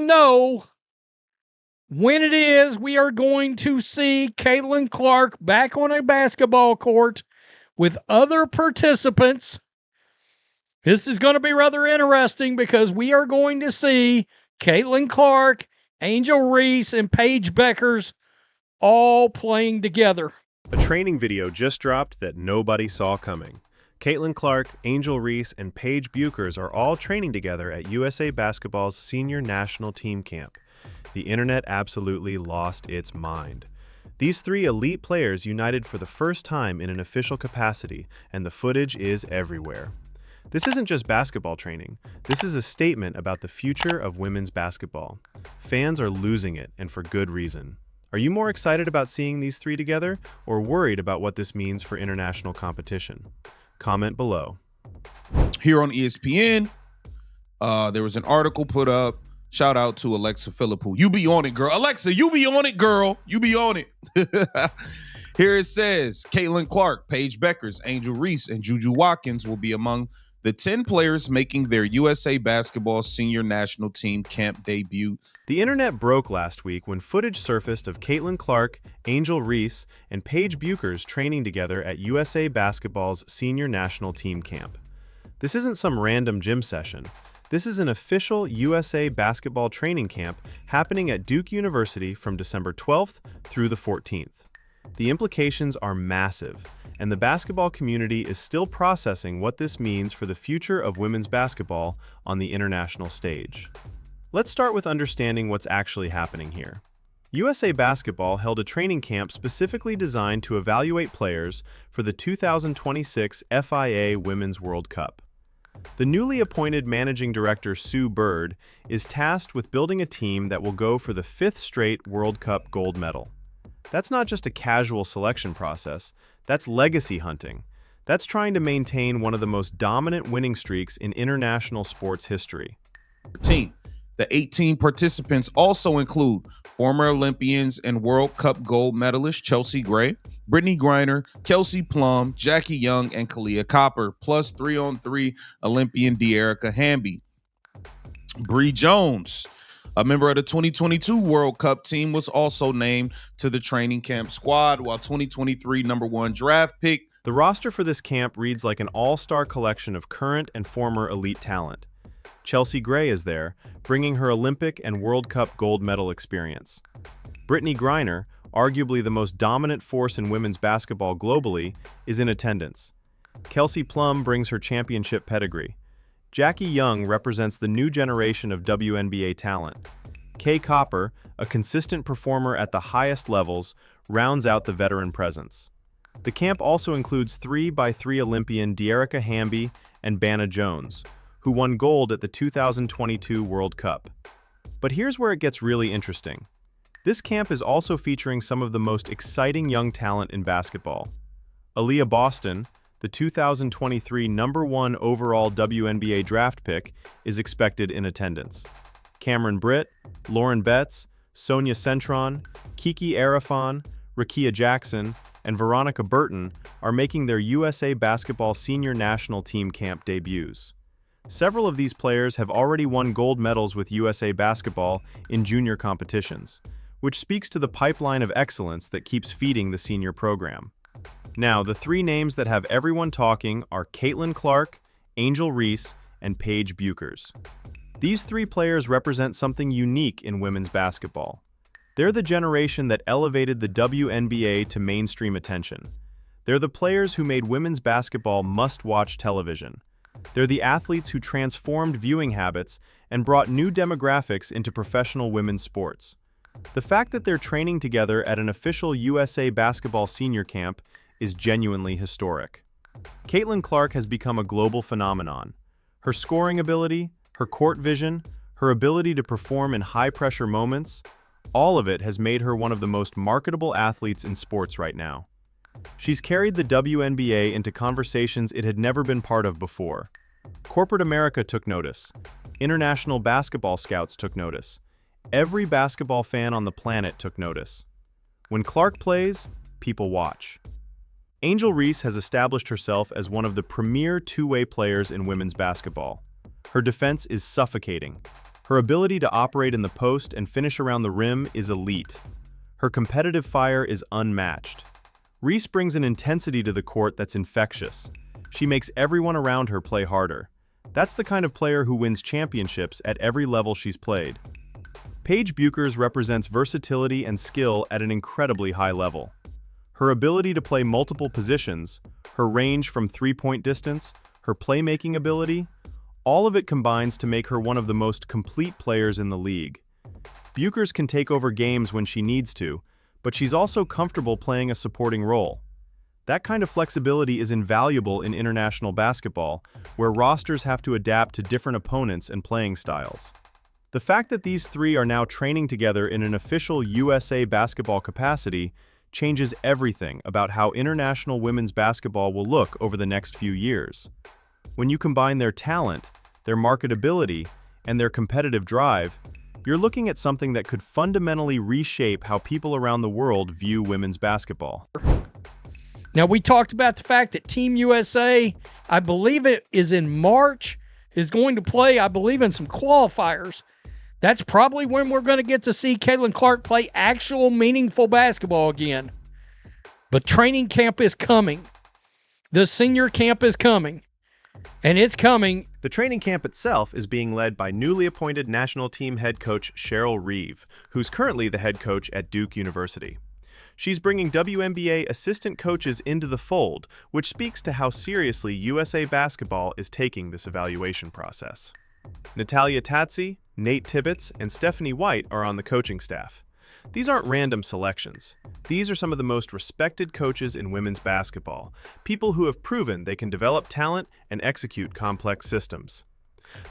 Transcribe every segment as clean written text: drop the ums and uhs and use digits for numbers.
now know when it is we are going to see Caitlin Clark back on a basketball court with other participants. This is going to be rather interesting because we are going to see Caitlin Clark, Angel Reese, and Paige Beuckers all playing together. A training video just dropped that nobody saw coming. Caitlin Clark, Angel Reese, and Paige Beuckers are all training together at USA Basketball's senior national team camp. The internet absolutely lost its mind. These three elite players united for the first time in an official capacity, and the footage is everywhere. This isn't just basketball training. This is a statement about the future of women's basketball. Fans are losing it, and for good reason. Are you more excited about seeing these three together, or worried about what this means for international competition? Comment below. Here on ESPN, there was an article put up. Shout out to Alexa Philippou. You be on it, girl. Alexa, you be on it, girl. You be on it. Here it says, Caitlin Clark, Paige Beuckers, Angel Reese, and Juju Watkins will be among the 10 players making their USA Basketball senior national team camp debut. The internet broke last week when footage surfaced of Caitlin Clark, Angel Reese, and Paige Beuckers training together at USA Basketball's senior national team camp. This isn't some random gym session. This is an official USA Basketball training camp happening at Duke University from December 12th through the 14th. The implications are massive, and the basketball community is still processing what this means for the future of women's basketball on the international stage. Let's start with understanding what's actually happening here. USA Basketball held a training camp specifically designed to evaluate players for the 2026 FIA Women's World Cup. The newly appointed managing director Sue Bird is tasked with building a team that will go for the 5th straight World Cup gold medal. That's not just a casual selection process, that's legacy hunting. That's trying to maintain one of the most dominant winning streaks in international sports history. The 18 participants also include former Olympians and World Cup gold medalist Chelsea Gray, Brittany Griner, Kelsey Plum, Jackie Young, and Kalia Copper, plus 3-on-3 Olympian De'Erica Hamby. Bree Jones, a member of the 2022 World Cup team, was also named to the training camp squad, while 2023 #1 draft pick. The roster for this camp reads like an all-star collection of current and former elite talent. Chelsea Gray is there, bringing her Olympic and World Cup gold medal experience. Brittany Griner, arguably the most dominant force in women's basketball globally, is in attendance. Kelsey Plum brings her championship pedigree. Jackie Young represents the new generation of WNBA talent. Kay Copper, a consistent performer at the highest levels, rounds out the veteran presence. The camp also includes 3x3 Olympian De'Erica Hamby and Banna Jones, who won gold at the 2022 World Cup. But here's where it gets really interesting. This camp is also featuring some of the most exciting young talent in basketball. Aaliyah Boston, the 2023 #1 overall WNBA draft pick, is expected in attendance. Cameron Britt, Lauren Betts, Sonia Centron, Kiki Arafan, Rakia Jackson, and Veronica Burton are making their USA Basketball senior national team camp debuts. Several of these players have already won gold medals with USA Basketball in junior competitions, which speaks to the pipeline of excellence that keeps feeding the senior program. Now, the three names that have everyone talking are Caitlin Clark, Angel Reese, and Paige Beuckers. These three players represent something unique in women's basketball. They're the generation that elevated the WNBA to mainstream attention. They're the players who made women's basketball must-watch television. They're the athletes who transformed viewing habits and brought new demographics into professional women's sports. The fact that they're training together at an official USA Basketball senior camp is genuinely historic. Caitlin Clark has become a global phenomenon. Her scoring ability, her court vision, her ability to perform in high-pressure moments, all of it has made her one of the most marketable athletes in sports right now. She's carried the WNBA into conversations it had never been part of before. Corporate America took notice. International basketball scouts took notice. Every basketball fan on the planet took notice. When Clark plays, people watch. Angel Reese has established herself as one of the premier two-way players in women's basketball. Her defense is suffocating. Her ability to operate in the post and finish around the rim is elite. Her competitive fire is unmatched. Reese brings an intensity to the court that's infectious. She makes everyone around her play harder. That's the kind of player who wins championships at every level she's played. Paige Beuckers represents versatility and skill at an incredibly high level. Her ability to play multiple positions, her range from three-point distance, her playmaking ability, all of it combines to make her one of the most complete players in the league. Beuckers can take over games when she needs to, but she's also comfortable playing a supporting role. That kind of flexibility is invaluable in international basketball, where rosters have to adapt to different opponents and playing styles. The fact that these three are now training together in an official USA basketball capacity changes everything about how international women's basketball will look over the next few years. When you combine their talent, their marketability, and their competitive drive, you're looking at something that could fundamentally reshape how people around the world view women's basketball. Now, we talked about the fact that Team USA, I believe it is in March, is going to play, I believe, in some qualifiers. That's probably when we're going to get to see Caitlin Clark play actual meaningful basketball again. But training camp is coming. The senior camp is coming. And it's coming. The training camp itself is being led by newly appointed national team head coach Cheryl Reeve, who's currently the head coach at Duke University. She's bringing WNBA assistant coaches into the fold, which speaks to how seriously USA basketball is taking this evaluation process. Natalia Tatsi, Nate Tibbetts, and Stephanie White are on the coaching staff. These aren't random selections. These are some of the most respected coaches in women's basketball, people who have proven they can develop talent and execute complex systems.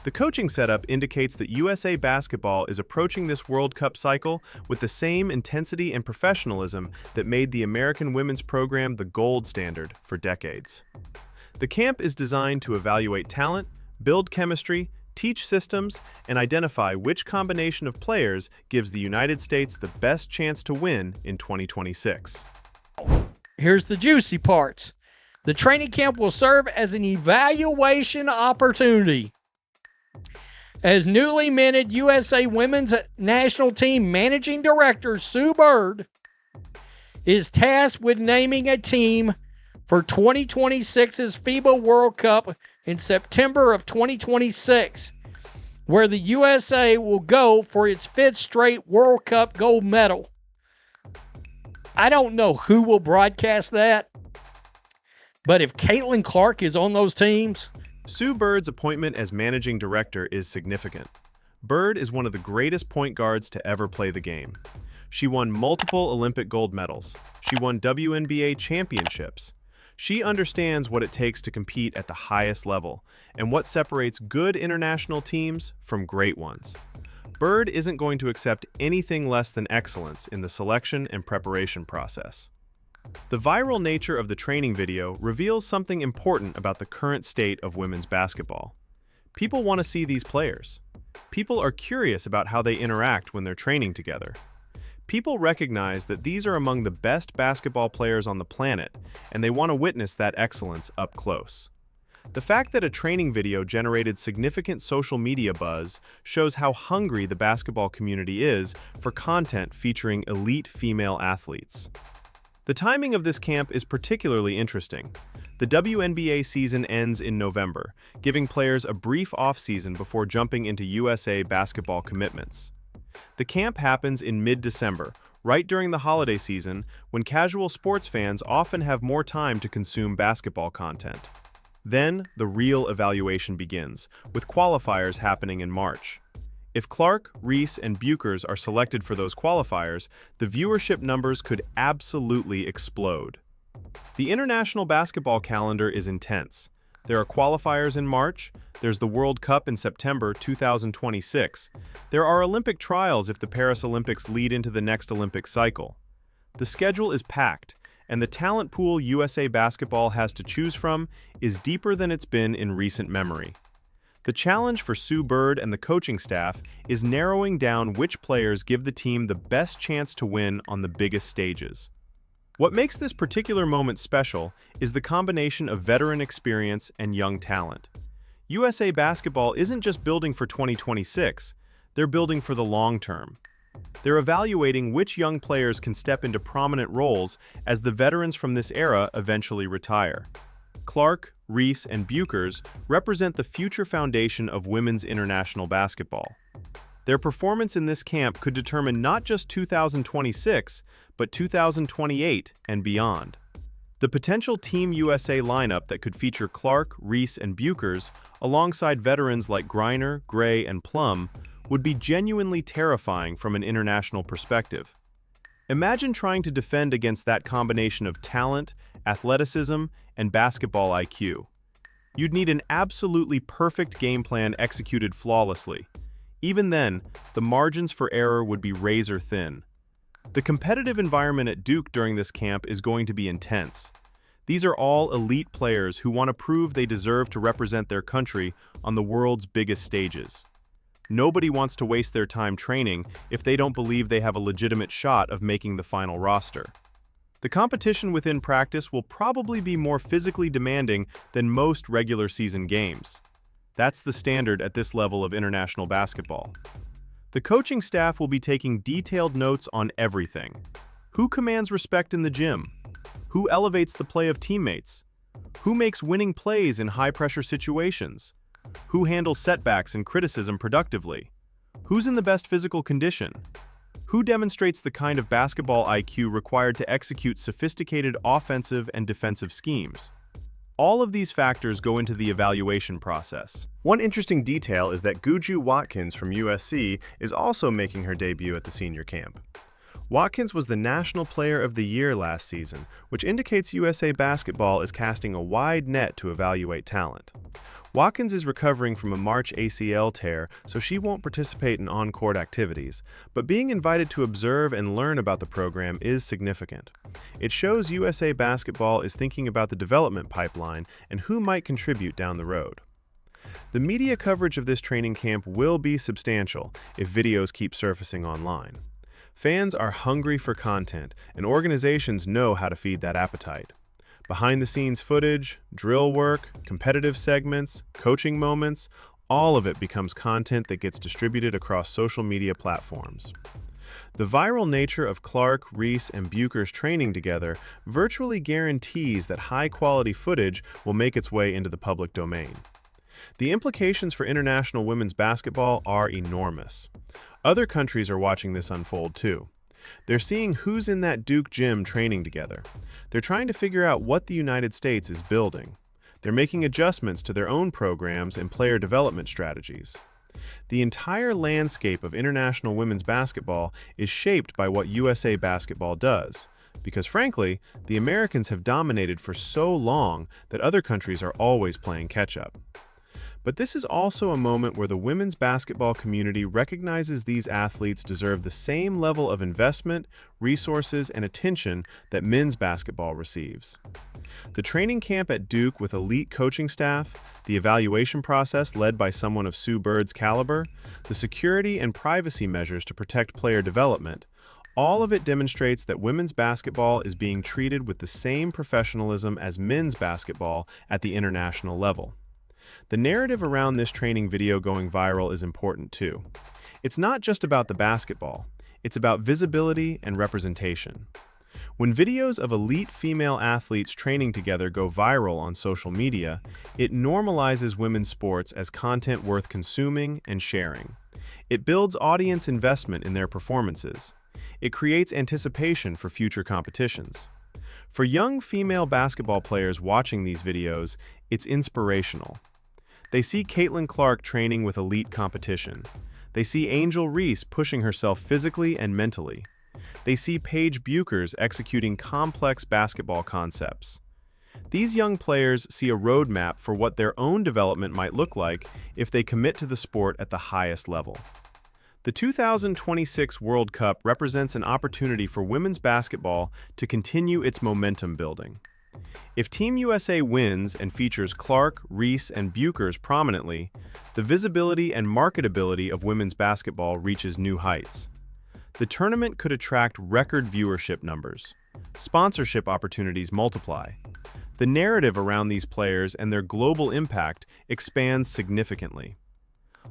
The coaching setup indicates that USA basketball is approaching this World Cup cycle with the same intensity and professionalism that made the American women's program the gold standard for decades. The camp is designed to evaluate talent, build chemistry, teach systems, and identify which combination of players gives the United States the best chance to win in 2026. Here's the juicy parts. The training camp will serve as an evaluation opportunity. As newly minted USA Women's National Team Managing Director Sue Bird is tasked with naming a team for 2026's FIBA World Cup in September of 2026, where the USA will go for its 5th straight World Cup gold medal. I don't know who will broadcast that, but if Caitlin Clark is on those teams... Sue Bird's appointment as managing director is significant. Bird is one of the greatest point guards to ever play the game. She won multiple Olympic gold medals. She won WNBA championships. She understands what it takes to compete at the highest level and what separates good international teams from great ones. Bird isn't going to accept anything less than excellence in the selection and preparation process. The viral nature of the training video reveals something important about the current state of women's basketball. People want to see these players. People are curious about how they interact when they're training together. People recognize that these are among the best basketball players on the planet, and they want to witness that excellence up close. The fact that a training video generated significant social media buzz shows how hungry the basketball community is for content featuring elite female athletes. The timing of this camp is particularly interesting. The WNBA season ends in November, giving players a brief off-season before jumping into USA basketball commitments. The camp happens in mid-December, right during the holiday season, when casual sports fans often have more time to consume basketball content. Then, the real evaluation begins, with qualifiers happening in March. If Clark, Reese, and Beuckers are selected for those qualifiers, the viewership numbers could absolutely explode. The international basketball calendar is intense. There are qualifiers in March, there's the World Cup in September 2026, there are Olympic trials if the Paris Olympics lead into the next Olympic cycle. The schedule is packed, and the talent pool USA basketball has to choose from is deeper than it's been in recent memory. The challenge for Sue Bird and the coaching staff is narrowing down which players give the team the best chance to win on the biggest stages. What makes this particular moment special is the combination of veteran experience and young talent. USA basketball isn't just building for 2026, They're building for the long term. They're evaluating which young players can step into prominent roles as the veterans from this era eventually retire. Clark, Reese, and Beuckers represent the future foundation of women's international basketball. Their performance in this camp could determine not just 2026, but 2028 and beyond. The potential Team USA lineup that could feature Clark, Reese, and Beuckers, alongside veterans like Griner, Gray, and Plum, would be genuinely terrifying from an international perspective. Imagine trying to defend against that combination of talent, athleticism, and basketball IQ. You'd need an absolutely perfect game plan executed flawlessly. Even then, the margins for error would be razor thin. The competitive environment at Duke during this camp is going to be intense. These are all elite players who want to prove they deserve to represent their country on the world's biggest stages. Nobody wants to waste their time training if they don't believe they have a legitimate shot of making the final roster. The competition within practice will probably be more physically demanding than most regular season games. That's the standard at this level of international basketball. The coaching staff will be taking detailed notes on everything. Who commands respect in the gym? Who elevates the play of teammates? Who makes winning plays in high-pressure situations? Who handles setbacks and criticism productively? Who's in the best physical condition? Who demonstrates the kind of basketball IQ required to execute sophisticated offensive and defensive schemes? All of these factors go into the evaluation process. One interesting detail is that Guju Watkins from USC is also making her debut at the senior camp. Watkins was the National Player of the Year last season, which indicates USA Basketball is casting a wide net to evaluate talent. Watkins is recovering from a March ACL tear, so she won't participate in on-court activities, but being invited to observe and learn about the program is significant. It shows USA Basketball is thinking about the development pipeline and who might contribute down the road. The media coverage of this training camp will be substantial if videos keep surfacing online. Fans are hungry for content, and organizations know how to feed that appetite. Behind-the-scenes footage, drill work, competitive segments, coaching moments, all of it becomes content that gets distributed across social media platforms. The viral nature of Clark, Reese, and Beuckers training together virtually guarantees that high-quality footage will make its way into the public domain. The implications for international women's basketball are enormous. Other countries are watching this unfold too. They're seeing who's in that Duke gym training together. They're trying to figure out what the United States is building. They're making adjustments to their own programs and player development strategies. The entire landscape of international women's basketball is shaped by what USA Basketball does, because frankly, the Americans have dominated for so long that other countries are always playing catch-up. But this is also a moment where the women's basketball community recognizes these athletes deserve the same level of investment, resources, and attention that men's basketball receives. The training camp at Duke with elite coaching staff, the evaluation process led by someone of Sue Bird's caliber, the security and privacy measures to protect player development, all of it demonstrates that women's basketball is being treated with the same professionalism as men's basketball at the international level. The narrative around this training video going viral is important too. It's not just about the basketball, it's about visibility and representation. When videos of elite female athletes training together go viral on social media, it normalizes women's sports as content worth consuming and sharing. It builds audience investment in their performances. It creates anticipation for future competitions. For young female basketball players watching these videos, it's inspirational. They see Caitlin Clark training with elite competition. They see Angel Reese pushing herself physically and mentally. They see Paige Beuckers executing complex basketball concepts. These young players see a roadmap for what their own development might look like if they commit to the sport at the highest level. The 2026 World Cup represents an opportunity for women's basketball to continue its momentum building. If Team USA wins and features Clark, Reese, and Beuckers prominently, the visibility and marketability of women's basketball reaches new heights. The tournament could attract record viewership numbers. Sponsorship opportunities multiply. The narrative around these players and their global impact expands significantly.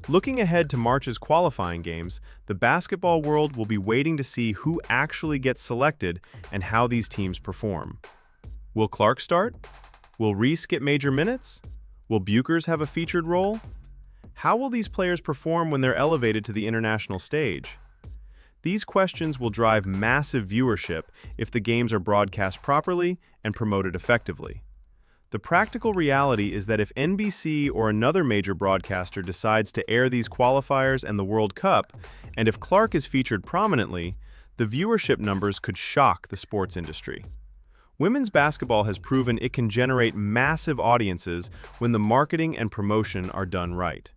Looking ahead to March's qualifying games, the basketball world will be waiting to see who actually gets selected and how these teams perform. Will Clark start? Will Reese get major minutes? Will Beuckers have a featured role? How will these players perform when they're elevated to the international stage? These questions will drive massive viewership if the games are broadcast properly and promoted effectively. The practical reality is that if NBC or another major broadcaster decides to air these qualifiers and the World Cup, and if Clark is featured prominently, the viewership numbers could shock the sports industry. Women's basketball has proven it can generate massive audiences when the marketing and promotion are done right.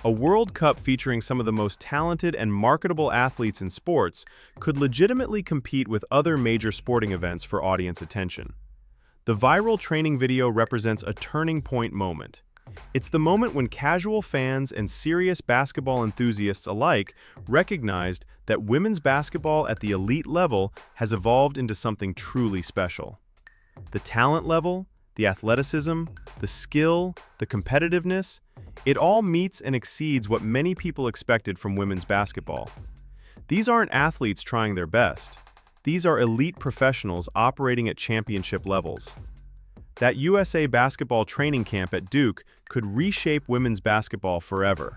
A World Cup featuring some of the most talented and marketable athletes in sports could legitimately compete with other major sporting events for audience attention. The viral training video represents a turning point moment. It's the moment when casual fans and serious basketball enthusiasts alike recognized that women's basketball at the elite level has evolved into something truly special. The talent level, the athleticism, the skill, the competitiveness, it all meets and exceeds what many people expected from women's basketball. These aren't athletes trying their best. These are elite professionals operating at championship levels. That USA basketball training camp at Duke could reshape women's basketball forever.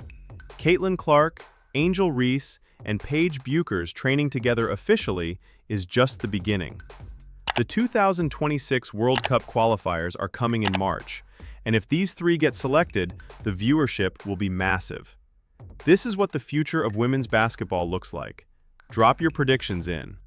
Caitlin Clark, Angel Reese, and Paige Beuckers training together officially is just the beginning. The 2026 World Cup qualifiers are coming in March, and if these three get selected, the viewership will be massive. This is what the future of women's basketball looks like. Drop your predictions in.